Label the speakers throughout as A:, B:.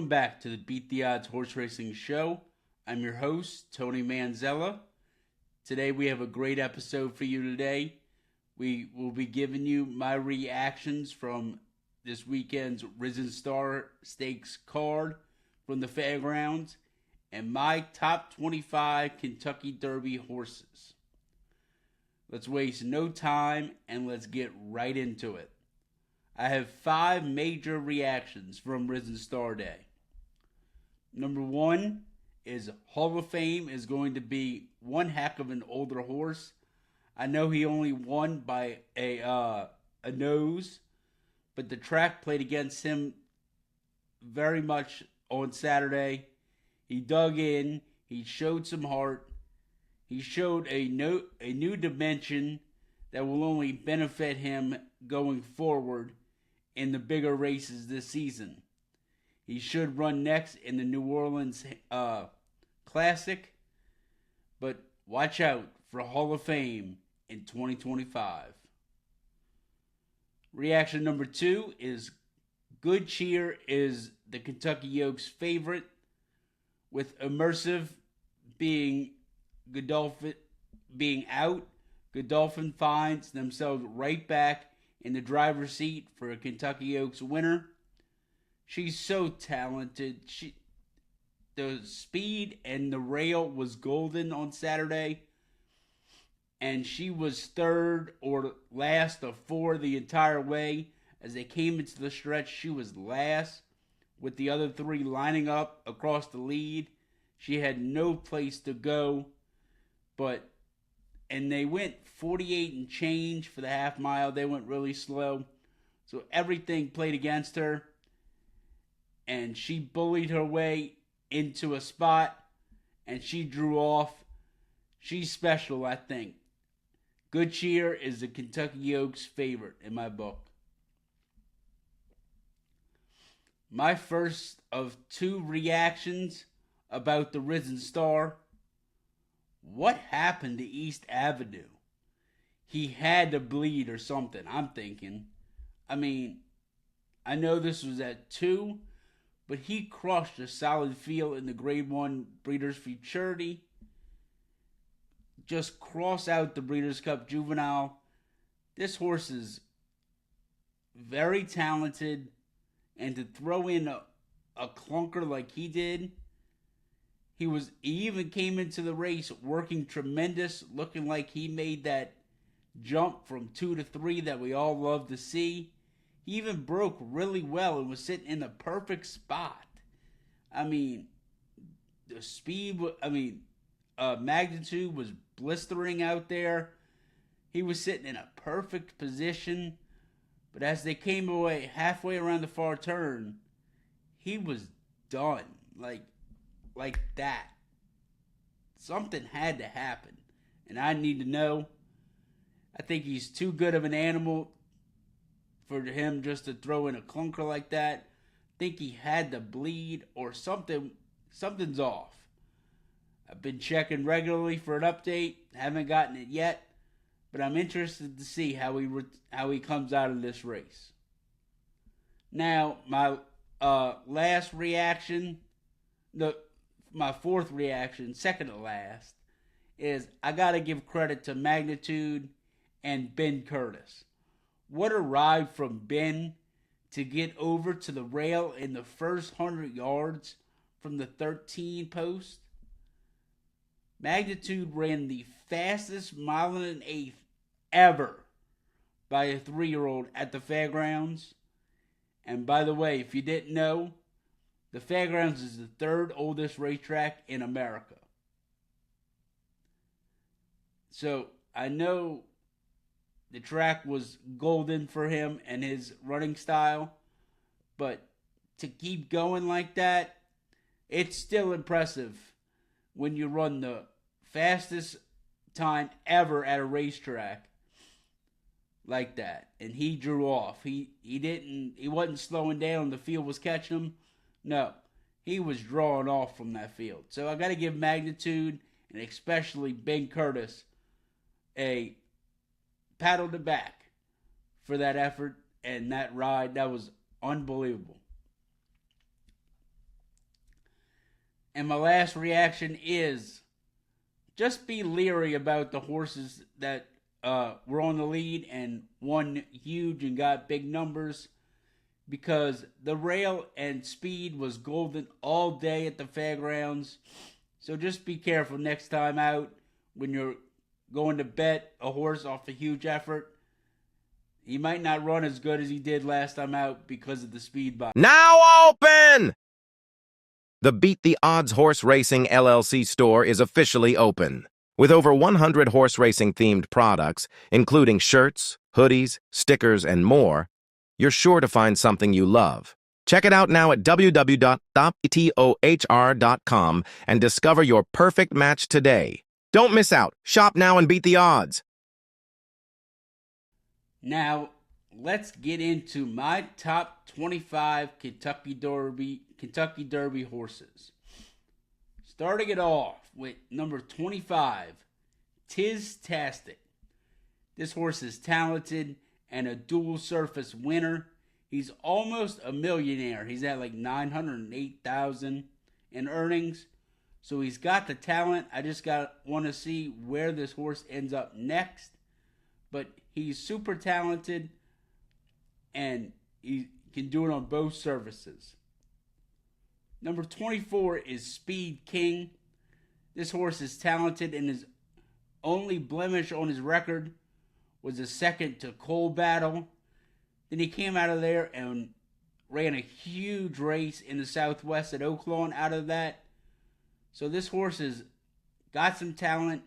A: Welcome back to the Beat the Odds Horse Racing Show. I'm your host, Tony Manzella. Today we have a great episode for you today. We will be giving you my reactions from this weekend's Risen Star Stakes card from the fairgrounds and my top 25 Kentucky Derby horses. Let's waste no time and let's get right into it. I have 5 major reactions from Risen Star Day. Number 1 is Hall of Fame is going to be one heck of an older horse. I know he only won by a nose, but the track played against him very much on Saturday. He dug in. He showed some heart. He showed a new dimension that will only benefit him going forward in the bigger races this season. He should run next in the New Orleans Classic, but watch out for Hall of Fame in 2025. Reaction number 2 is Good Cheer is the Kentucky Oaks favorite, with Immersive being Godolphin being out. Godolphin finds themselves right back in the driver's seat for a Kentucky Oaks winner. She's so talented. The speed and the rail was golden on Saturday, and she was third or last of 4 the entire way. As they came into the stretch, she was last, with the other 3 lining up across the lead. She had no place to go, and they went 48 and change for the half mile. They went really slow. So everything played against her. And she bullied her way into a spot. And she drew off. She's special, I think. Good Cheer is the Kentucky Oaks favorite in my book. My first of 2 reactions about the Risen Star. What happened to East Avenue? He had to bleed or something, I'm thinking. I mean, I know this was at 2, but he crushed a solid field in the Grade 1 Breeders' Futurity. Just cross out the Breeders' Cup Juvenile. This horse is very talented, and to throw in a clunker like he did, he even came into the race working tremendous, looking like he made that jump from 2 to 3 that we all love to see. He even broke really well and was sitting in the perfect spot. I mean, the speed, magnitude was blistering out there. He was sitting in a perfect position. But as they came away halfway around the far turn, he was done. Like that. Something had to happen. And I need to know. I think he's too good of an animal for him just to throw in a clunker like that. I think he had to bleed or something. Something's off. I've been checking regularly for an update. Haven't gotten it yet. But I'm interested to see how he comes out of this race. Now, my last reaction, my 4th reaction, second to last, is I got to give credit to Magnitude and Ben Curtis. What a ride from Ben to get over to the rail in the first 100 yards from the 13 post. Magnitude ran the fastest 1.125 ever by a 3-year-old at the fairgrounds. And by the way, if you didn't know, the fairgrounds is the 3rd oldest racetrack in America. So I know the track was golden for him and his running style, but to keep going like that, it's still impressive when you run the fastest time ever at a racetrack like that. And he drew off. He wasn't slowing down. The field was catching him. No, he was drawing off from that field. So I got to give Magnitude and especially Ben Curtis a pat on the back for that effort and that ride. That was unbelievable. And my last reaction is just be leery about the horses that were on the lead and won huge and got big numbers, because the rail and speed was golden all day at the fairgrounds. So just be careful next time out when you're going to bet a horse off a huge effort. He might not run as good as he did last time out because of the speed bump.
B: Now open! The Beat the Odds Horse Racing LLC store is officially open. With over 100 horse racing themed products, including shirts, hoodies, stickers, and more, you're sure to find something you love. Check it out now at www.btohr.com and discover your perfect match today. Don't miss out. Shop now and beat the odds.
A: Now, let's get into my top 25 Kentucky Derby horses. Starting it off with number 25, Tiz-tastic. This horse is talented and a dual surface winner. He's almost a millionaire. He's at like $908,000 in earnings. So he's got the talent. I just want to see where this horse ends up next. But he's super talented and he can do it on both surfaces. Number 24 is Speed King. This horse is talented, and his only blemish on his record was a second to Coal Battle. Then he came out of there and ran a huge race in the Southwest at Oaklawn out of that. So this horse has got some talent.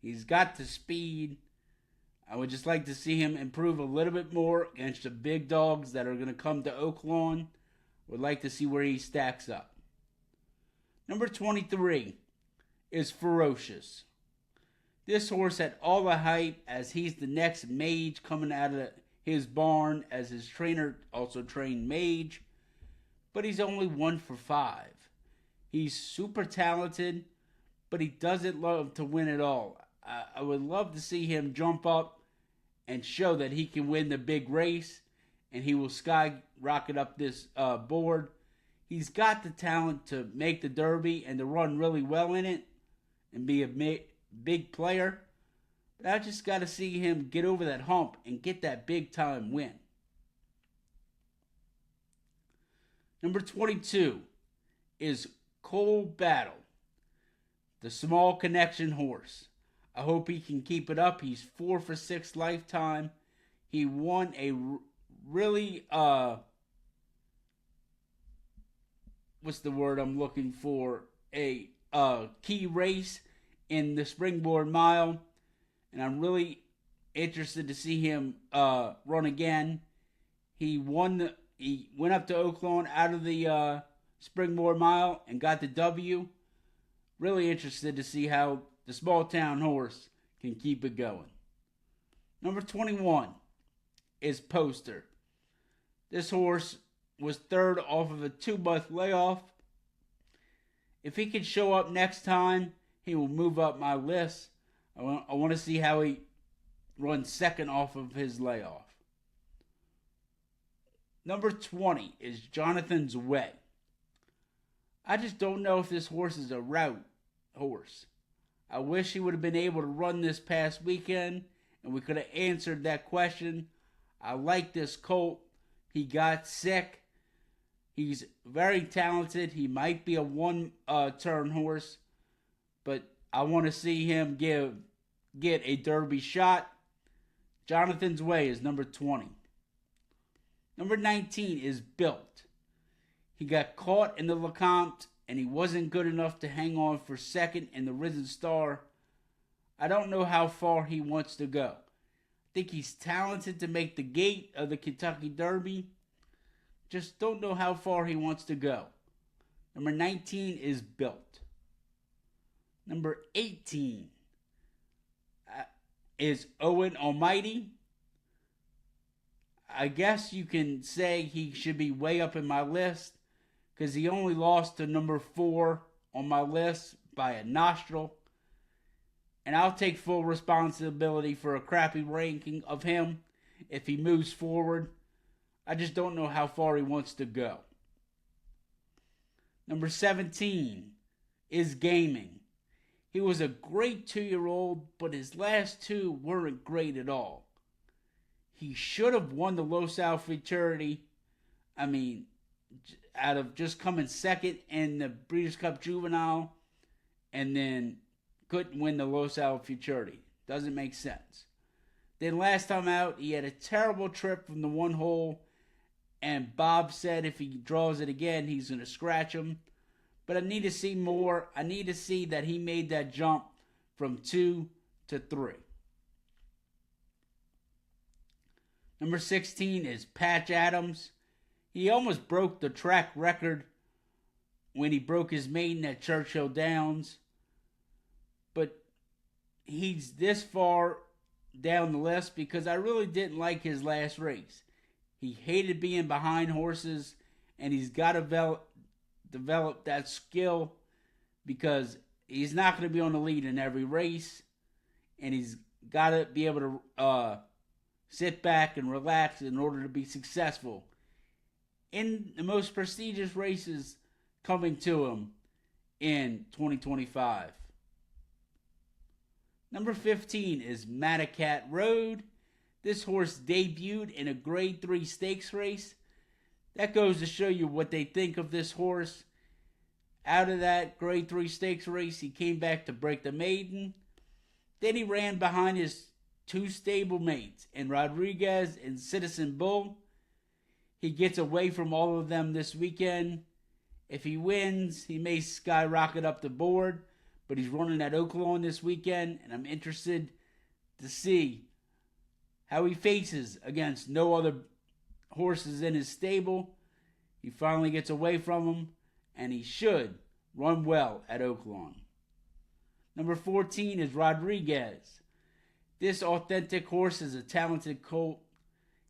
A: He's got the speed. I would just like to see him improve a little bit more against the big dogs that are going to come to Oaklawn. Would like to see where he stacks up. Number 23 is Ferocious. This horse had all the hype as he's the next Mage coming out of his barn, as his trainer also trained Mage. But he's only 1 for 5. He's super talented, but he doesn't love to win at all. I would love to see him jump up and show that he can win the big race, and he will skyrocket up this board. He's got the talent to make the Derby and to run really well in it and be a big player. But I just got to see him get over that hump and get that big time win. Number 22 is Coal Battle, the small connection horse. I hope he can keep it up. He's 4 for 6 lifetime. He won a really, what's the word I'm looking for? A key race in the Springboard Mile. And I'm really interested to see him run again. He went up to Oaklawn out of the Springboard Mile and got the W. Really interested to see how the small town horse can keep it going. Number 21 is Poster. This horse was third off of a 2-month layoff. If he can show up next time, he will move up my list. I want to see how he runs second off of his layoff. Number 20 is Jonathan's Way. I just don't know if this horse is a route horse. I wish he would have been able to run this past weekend and we could have answered that question. I like this colt. He got sick. He's very talented. He might be a one-turn horse, but I want to see him get a Derby shot. Jonathan's Way is number 20. Number 19 is Built. He got caught in the Lecomte, and he wasn't good enough to hang on for second in the Risen Star. I don't know how far he wants to go. I think he's talented to make the gate of the Kentucky Derby. Just don't know how far he wants to go. Number 19 is Built. Number 18 is Owen Almighty. I guess you can say he should be way up in my list because he only lost to number 4 on my list by a nostril. And I'll take full responsibility for a crappy ranking of him if he moves forward. I just don't know how far he wants to go. Number 17 is gaming. He was a great 2-year-old, but his last two weren't great at all. He should have won the Los Al Futurity. I mean, out of just coming second in the Breeders' Cup Juvenile and then couldn't win the Los Al Futurity. Doesn't make sense. Then last time out, he had a terrible trip from the one hole, and Bob said if he draws it again, he's going to scratch him. But I need to see more. I need to see that he made that jump from 2 to 3. Number 16 is Patch Adams. He almost broke the track record when he broke his maiden at Churchill Downs. But he's this far down the list because I really didn't like his last race. He hated being behind horses, and he's got to develop that skill because he's not going to be on the lead in every race, and he's got to be able to sit back and relax in order to be successful in the most prestigious races coming to him in 2025. Number 15 is Matacat Road. This horse debuted in a Grade 3 stakes race. That goes to show you what they think of this horse. Out of that Grade 3 stakes race, he came back to break the maiden. Then he ran behind his two stable mates, in Rodriguez and Citizen Bull. He gets away from all of them this weekend. If he wins, he may skyrocket up the board, but he's running at Oaklawn this weekend, and I'm interested to see how he faces against no other horses in his stable. He finally gets away from them, and he should run well at Oaklawn. Number 14 is Rodriguez. This authentic horse is a talented colt.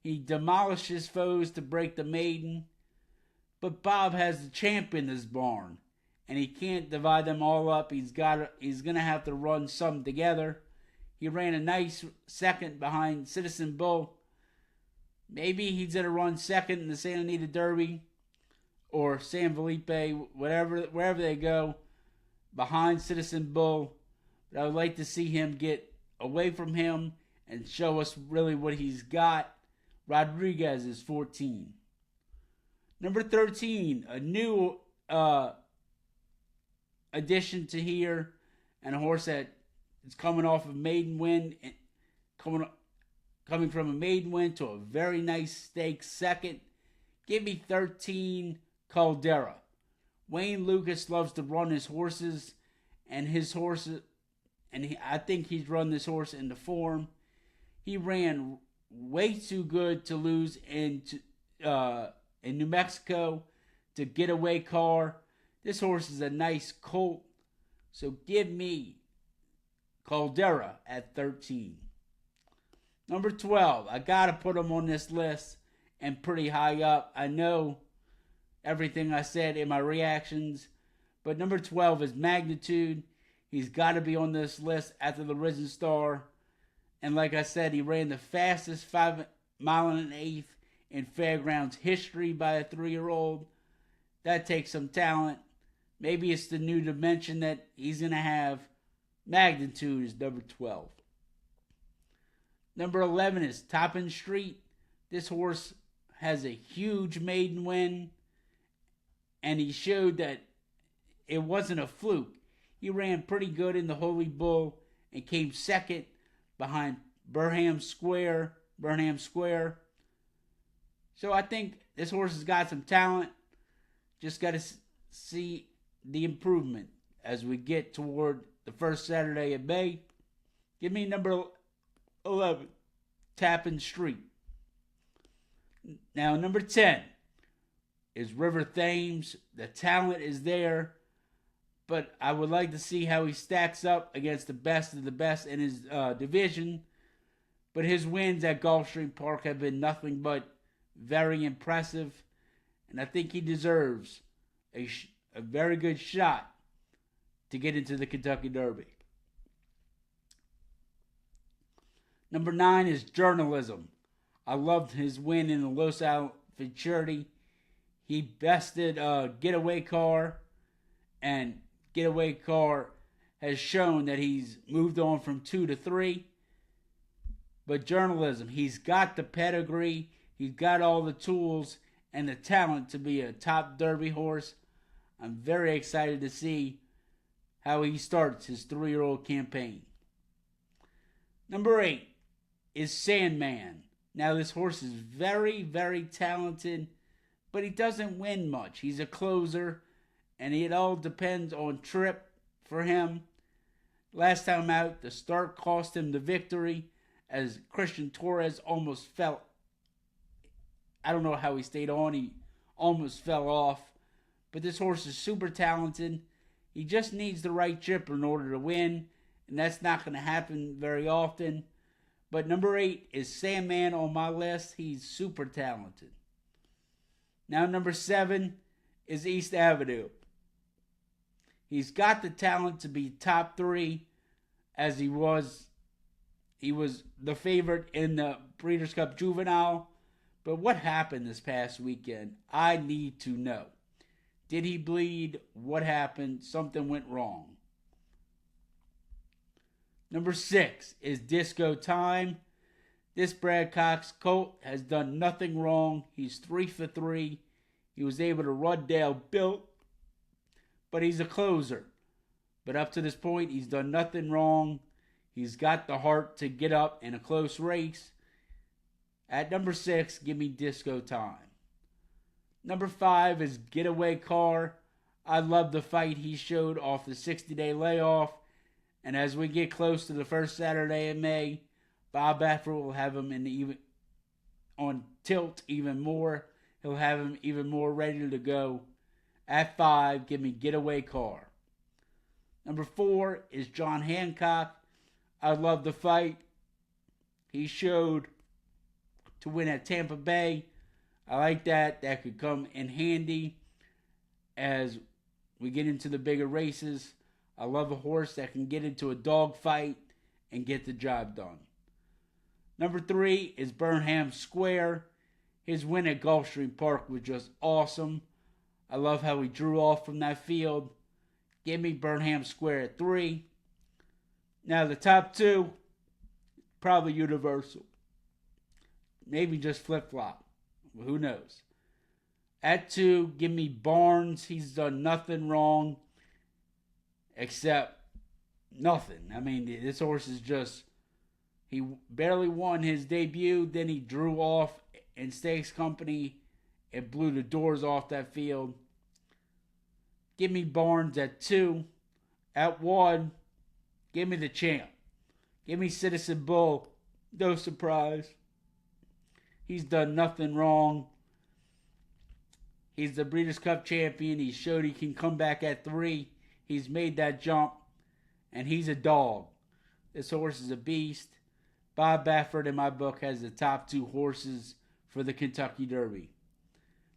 A: He demolished his foes to break the maiden. But Bob has the champ in this barn, and he can't divide them all up. He's going to have to run some together. He ran a nice second behind Citizen Bull. Maybe he's going to run second in the Santa Anita Derby or San Felipe, wherever they go, behind Citizen Bull. But I would like to see him get away from him and show us really what he's got. Rodriguez is 14. Number 13, a new addition to here, and a horse that is coming off a maiden win, coming from a maiden win to a very nice stakes second. Give me 13, Caldera. Wayne Lucas loves to run his horses, and I think he's run this horse into form. He ran way too good to lose in New Mexico to getaway car. This horse is a nice colt, so give me Caldera at 13. Number 12, I got to put him on this list and pretty high up. I know everything I said in my reactions, but number 12 is Magnitude. He's got to be on this list after the Risen Star. And like I said, he ran the fastest 5 mile and an eighth in Fairgrounds history by a 3-year-old. That takes some talent. Maybe it's the new dimension that he's going to have. Magnitude is number 12. Number 11 is Toppin Street. This horse has a huge maiden win, and he showed that it wasn't a fluke. He ran pretty good in the Holy Bull and came second behind Burnham Square. So I think this horse has got some talent. Just got to see the improvement as we get toward the first Saturday of May. Give me number 11, Tappan Street. Now, number 10 is River Thames. The talent is there, but I would like to see how he stacks up against the best of the best in his division. But his wins at Gulfstream Park have been nothing but very impressive, and I think he deserves a very good shot to get into the Kentucky Derby. Number 9 is Journalism. I loved his win in the Los Al Futurity. He bested a getaway car and Getaway Car has shown that he's moved on from 2 to 3. But journalism, he's got the pedigree, he's got all the tools and the talent to be a top Derby horse. I'm very excited to see how he starts his 3-year-old campaign. Number 8 is Sandman. Now this horse is very, very talented, but he doesn't win much. He's a closer, and it all depends on trip for him. Last time out, the start cost him the victory as Christian Torres almost fell. I don't know how he stayed on. He almost fell off. But this horse is super talented. He just needs the right trip in order to win, and that's not going to happen very often. But number 8 is Sandman on my list. He's super talented. Now number 7 is East Avenue. He's got the talent to be top 3, as he was the favorite in the Breeders' Cup Juvenile. But what happened this past weekend? I need to know. Did he bleed? What happened? Something went wrong. Number 6 is Disco Time. This Brad Cox colt has done nothing wrong. He's 3 for 3. He was able to run Dale Built, but he's a closer. But up to this point, he's done nothing wrong. He's got the heart to get up in a close race. At number 6, give me Disco Time. Number 5 is Getaway Car. I love the fight he showed off the 60-day layoff. And as we get close to the first Saturday in May, Bob Baffert will have him on tilt even more. He'll have him even more ready to go. At 5, give me Getaway Car. Number 4 is John Hancock. I love the fight he showed to win at Tampa Bay. I like that. That could come in handy as we get into the bigger races. I love a horse that can get into a dog fight and get the job done. Number 3 is Burnham Square. His win at Gulfstream Park was just awesome. I love how he drew off from that field. Give me Burnham Square at 3. Now the top 2, probably Universal. Maybe just flip-flop. Who knows? At 2, give me Barnes. He's done nothing wrong except nothing. I mean, this horse is just, he barely won his debut. Then he drew off in Stakes Company. It blew the doors off that field. Give me Barnes at 2. At 1, give me the champ. Give me Citizen Bull. No surprise. He's done nothing wrong. He's the Breeders' Cup champion. He showed he can come back at 3. He's made that jump. And he's a dog. This horse is a beast. Bob Baffert, in my book, has the top 2 horses for the Kentucky Derby.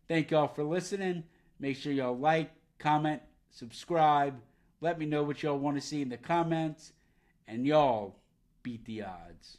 A: Thank y'all for listening. Make sure y'all like, comment, subscribe. Let me know what y'all want to see in the comments. And y'all beat the odds.